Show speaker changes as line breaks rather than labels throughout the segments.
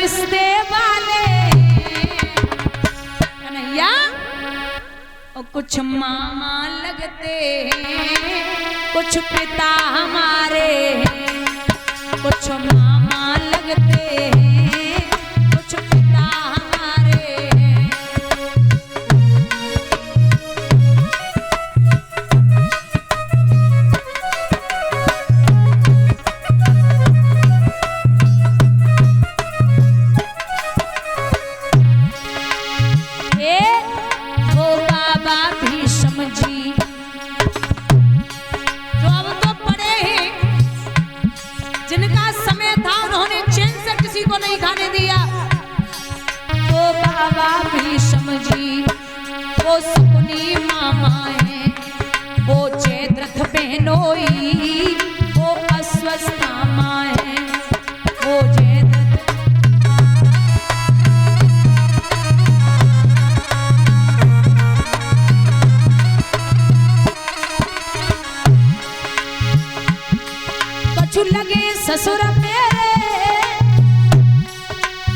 रिश्ते वाले कन्हैया और कुछ मामा लगते हैं, कुछ पिता हमारे हैं, कुछ मामा लगते हैं, कुछ पिता हमारे हैं। वो बाबा भीष्म जी जो अब तो पड़े हैं, जिनका समय था उन्होंने चैन से किसी को नहीं खाने दिया। वो बाबा भीष्म जी, वो सुकुनी मामा है, वो जयद्रथ बहनोई, वो अश्वत्थामा है, वो जयद्रथ। कछु लगे ससुर मेरे,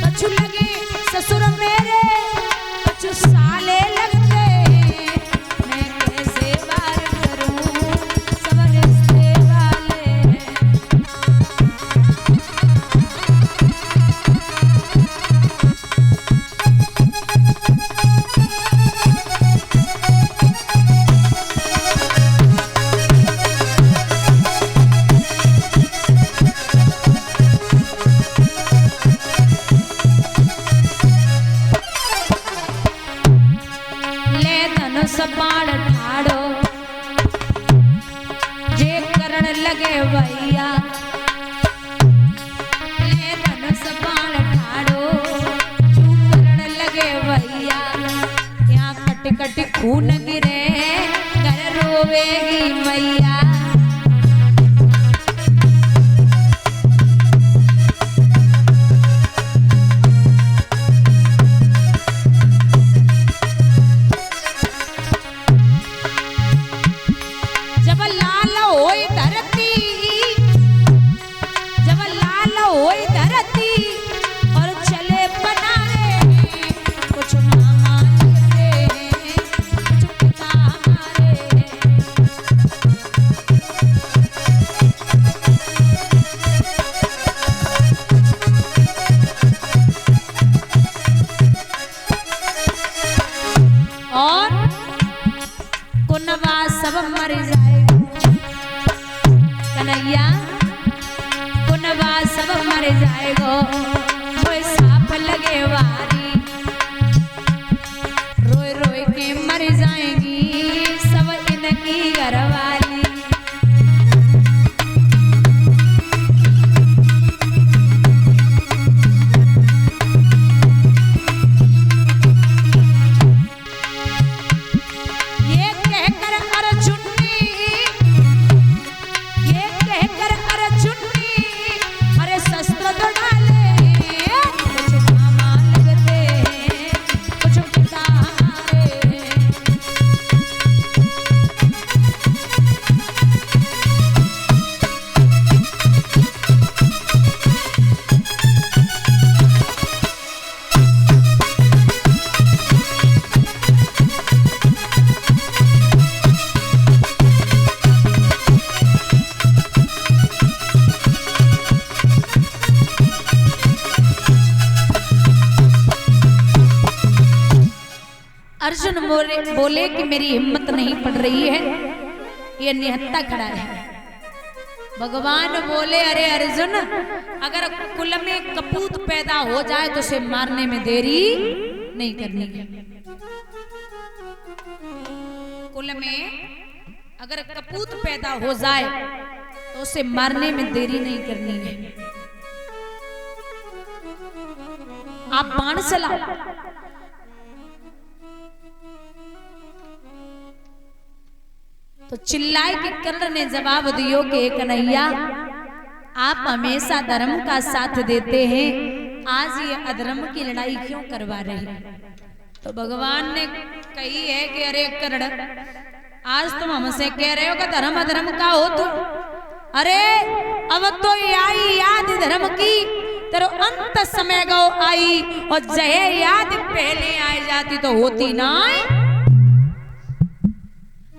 कछु लगे ससुर मेरे, कछु साले लगते हैं, मैं कैसे बार करूं सब रिश्ते वाले हैं। सपाड़ ठाड़ो जे करण लगे भैया, ले धन सपाड़ ठाड़ो तू करण लगे भैया। यहाँ कट कट खून गिरे घर रोवेगी मैया। सब मर जाएगा कन्हैया, पुनवा सब मर जाएगा। वो सांप लगे वारी रोए रोए के मर जाएंगी सब इनकी घरवाली। अर्जुन बोले कि मेरी हिम्मत नहीं पड़ रही है, ये निहत्था खड़ा है। भगवान बोले अरे अर्जुन, अगर कुल में कपूत पैदा हो जाए तो उसे मारने में देरी नहीं करनी है। कुल में अगर कपूत पैदा हो जाए तो उसे मारने में देरी नहीं करनी है। आप बाण चलाओ, तो चिल्लाए कि कर्ण ने जवाब दियो कि कन्हैया आप हमेशा धर्म का साथ देते हैं, आज ये अधर्म की लड़ाई क्यों करवा रहे हैं? तो भगवान ने कही है कि अरे कर्ण, आज तुम हमसे कह रहे हो कि धर्म अधर्म का हो तुम, अरे अब तो आई याद धर्म की, तेरो अंत समय गो आई और जहे याद पहले आ जाती तो होती ना।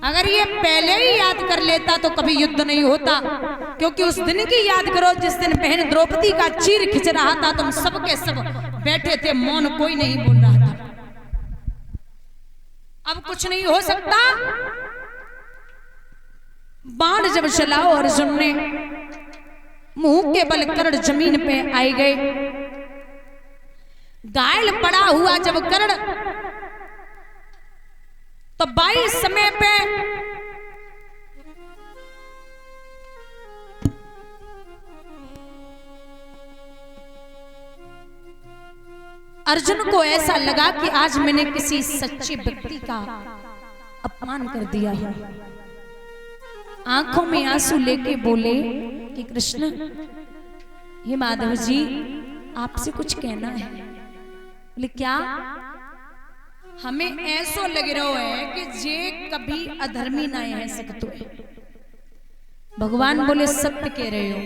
अगर ये पहले ही याद कर लेता तो कभी युद्ध नहीं होता, क्योंकि उस दिन की याद करो जिस दिन बहन द्रौपदी का चीर खिंच रहा था, तुम सबके सब बैठे थे, मौन कोई नहीं बोल रहा था। अब कुछ नहीं हो सकता। बाण जब चलाओ अर्जुन ने, मुंह के बल कर्ण जमीन पे आई गए। घायल पड़ा हुआ जब कर्ण, तो 22 समय पे अर्जुन को ऐसा लगा कि आज मैंने किसी सच्चे व्यक्ति का अपमान कर दिया है। आंखों में आंसू लेके बोले कि कृष्ण, हे माधव जी, आपसे कुछ कहना है। बोले क्या? हमें ऐसो लग रहा है कि जे कभी अधर्मी ना है सकते है। भगवान बोले सत्य कह रहे हो।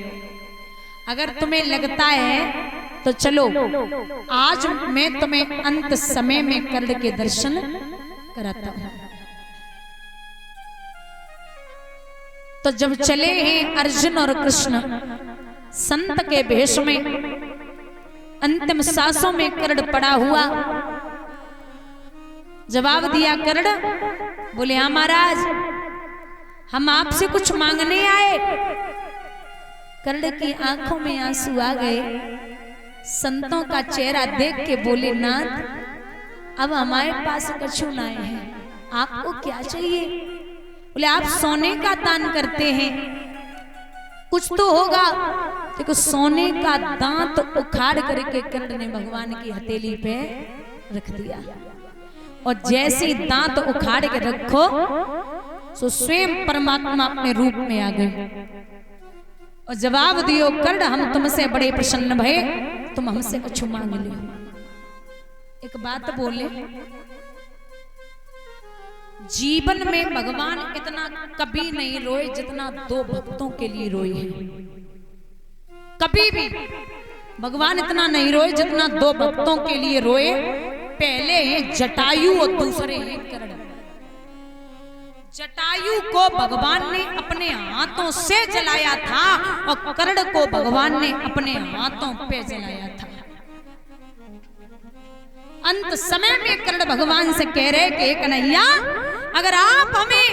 अगर तुम्हें लगता है तो चलो, आज मैं तुम्हें अंत समय में कर्ण के दर्शन कराता हूं। तो जब चले हैं अर्जुन और कृष्ण संत के भेष में, अंतिम सांसों में कर्ण पड़ा हुआ। जवाब दिया कर्ण, बोले हाँ महाराज, हम आपसे कुछ मांगने आए। कर्ण की आंखों में आंसू आ गए। संतों का चेहरा देख के बोले, नाथ अब हमारे पास कछु ना है, आपको क्या चाहिए? बोले आप सोने का दान करते हैं, कुछ तो होगा। देखो सोने का दांत उखाड़ करके कर्ण ने भगवान की हथेली पे रख दिया, और जैसे दांत उखाड़ के रखो तो स्वयं परमात्मा अपने रूप में आ गए। और जवाब दियो, कर्ण हम तुमसे बड़े प्रसन्न भये, तुम हमसे कुछ मांग लो। एक बात बोले, जीवन में भगवान इतना कभी नहीं रोए जितना दो भक्तों के लिए रोए हैं। कभी भी भगवान इतना नहीं रोए जितना दो भक्तों के लिए रोए। पहले हैं जटायु और दूसरे हैं कर्ण। जटायु को भगवान ने अपने हाथों से जलाया था और कर्ण को भगवान ने अपने हाथों पे जलाया था। अंत समय में कर्ण भगवान से कह रहे कि कन्हैया, अगर आप हमें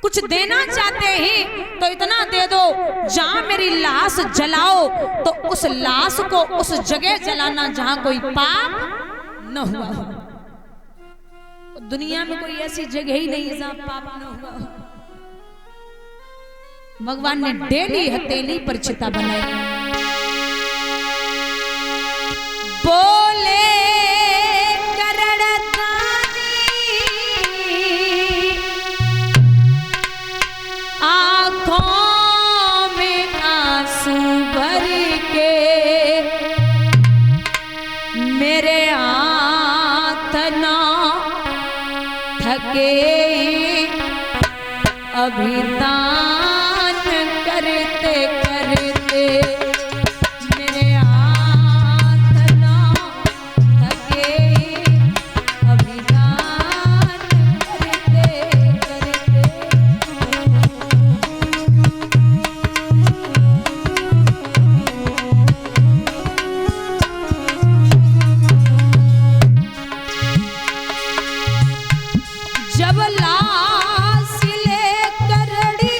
कुछ देना चाहते हैं तो इतना दे दो, जहां मेरी लाश जलाओ तो उस लाश को उस जगह जलाना जहां कोई पाप न हुआ हो। दुनिया में कोई ऐसी जगह ही नहीं जहां पाप न हुआ हो। भगवान ने डेली हथेली पर चिता बनाई। बोले अभिदान करते करते मेरे हाथ ना थके, अभिदान करते करते। जब लाश ले करड़ी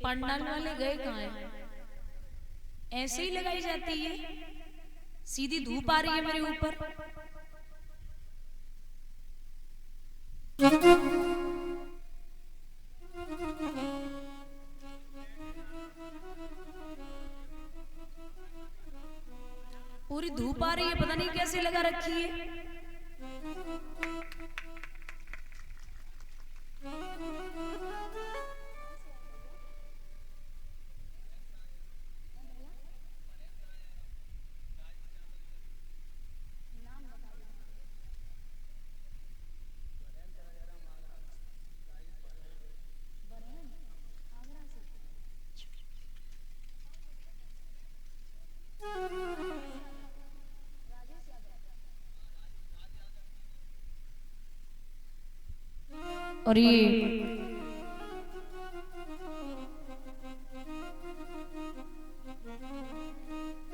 पंडाल वाले गए कहाँ हैं? ऐसे ही लगाई जाती है, सीधी धूप आ रही है मेरे ऊपर। पूरी धूप आ रही है, पता नहीं कैसे लगा रखी है। और ये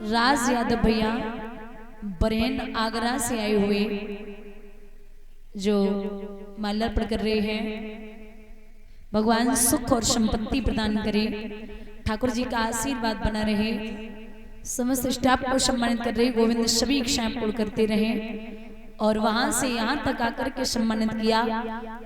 राज यादव भैया बरेन आगरा से आए हुए जो माल्यार्पण कर रहे हैं। भगवान सुख और संपत्ति प्रदान करे, ठाकुर जी का आशीर्वाद बना रहे, समस्त स्टाफ को सम्मानित कर रहे, गोविंद सभी इच्छाएं पूर्ण करते रहे। और वहां से यहाँ तक आकर के सम्मानित किया।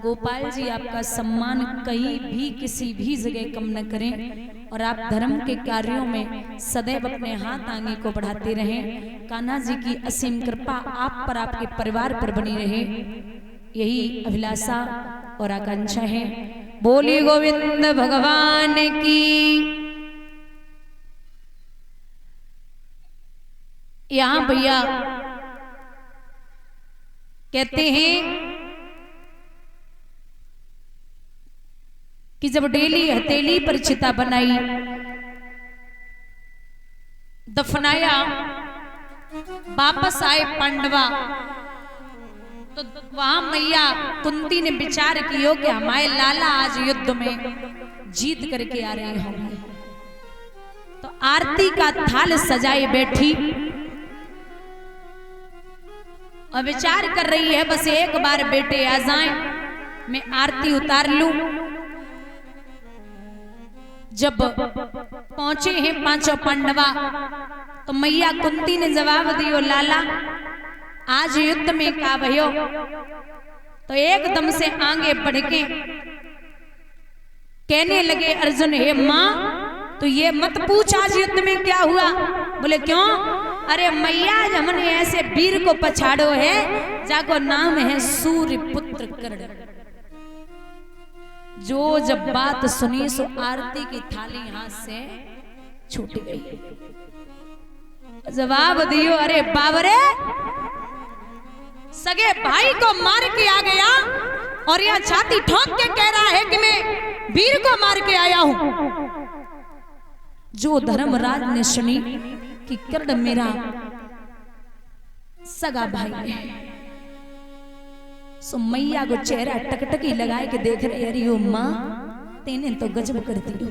गोपाल जी आपका सम्मान कहीं भी किसी भी जगह कम न करें और आप धर्म के कार्यों में सदैव अपने हाथ आगे को बढ़ाते रहें। कान्हा जी की असीम कृपा आप पर, आपके परिवार पर बनी रहे, यही अभिलाषा और आकांक्षा है। बोली गोविंद भगवान की। यहाँ भैया कहते हैं कि जब डेली हथेली पर चिता बनाई, दफनाया, वापस आए पांडवा, तो वहां मैया कुंती ने विचार किया कि हमारे लाला आज युद्ध में जीत करके आ रहे होंगे, तो आरती का थाल सजाए बैठी और विचार कर रही है बस एक बार बेटे आ जाएं, मैं आरती उतार लूं। जब पहुंचे हैं पांचों पांडवा तो मैया कुंती ने जवाब दियो, लाला आज युद्ध में का भयो। तो एकदम से आगे बढ़ के कहने लगे अर्जुन, हे मां तो ये मत पूछ आज युद्ध में क्या हुआ। बोले क्यों? अरे मैया हमने ऐसे वीर को पछाड़ो है जाको नाम है सूर्य पुत्र कर्ण। जो जब बात सुनी सो आरती की थाली हाथ से छूट गई। जवाब दियो, अरे बाबरे सगे भाई को मार के आ गया और यह छाती ठोक के कह रहा है कि मैं वीर को मार के आया हूं। जो धर्मराज ने सुनी कि कर्ण मेरा सगा भाई है, सो मैया को चेहरा टकटकी लगाए के देख रहे, अरे ओ मां तेने तो गजब कर दी।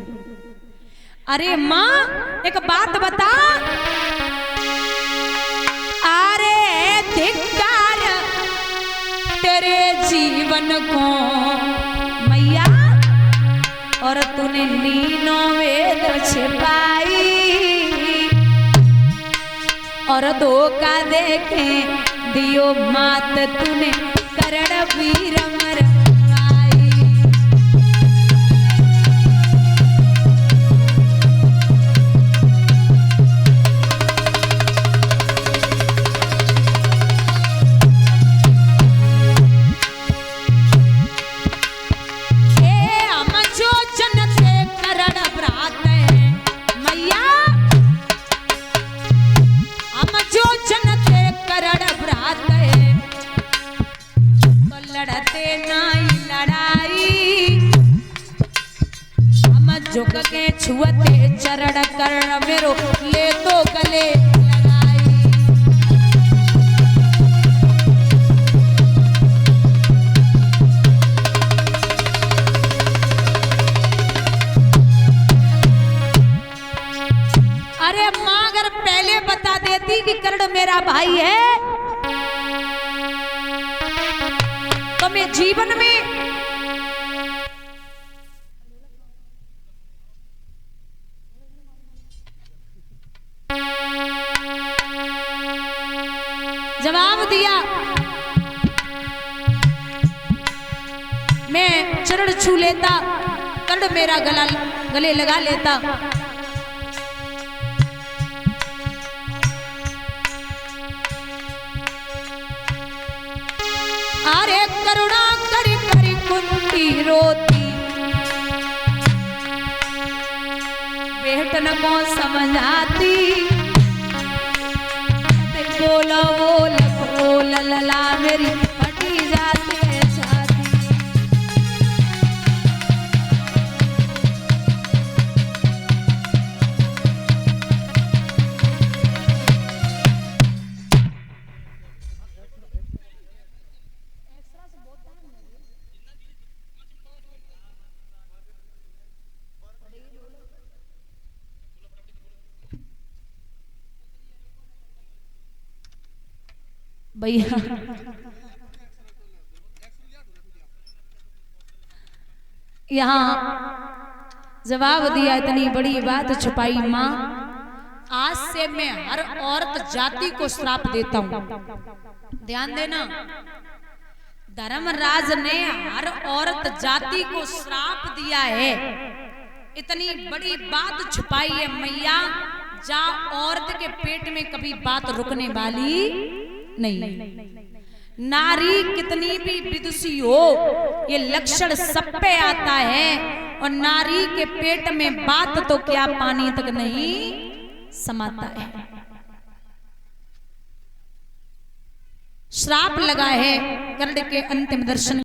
अरे मां एक बात बता, अरे धिक्कार तेरे जीवन को मैया, और तूने लीनों वेद छिपाई और धोखा देखे दियो मात तूने करण वीर मरवाई। हम जो जन से करण भ्रात है मैया, हम जो जन से करण भ्रात है, तो लड़ते नहीं लड़ाई। हम झुक के छुअते चरण कर्ण मेरो ले तो गले लगाई। अरे मां अगर पहले बता देती कि कर्ण मेरा भाई है तो मैं जीवन में छू लेता, कर्ण मेरा गले लगा लेता। अरे करुणा करी करी कुंती रोती, बेटन को समझाती, बोला बोल बोल लला मेरी फटी जाती है छाती। भैया यहाँ जवाब दिया, इतनी बड़ी बात छुपाई माँ, आज से मैं हर औरत जाति को श्राप देता हूं। ध्यान देना, धर्मराज ने हर औरत जाति को श्राप दिया है। इतनी बड़ी बात छुपाई है मैया, जा औरत के पेट में कभी बात रुकने वाली नहीं। नारी कितनी भी विदुषी हो, ये लक्षण सब पे आता है, और नारी के पेट में बात तो क्या पानी तक नहीं समाता है। श्राप लगा है कर्ण के अंतिम दर्शन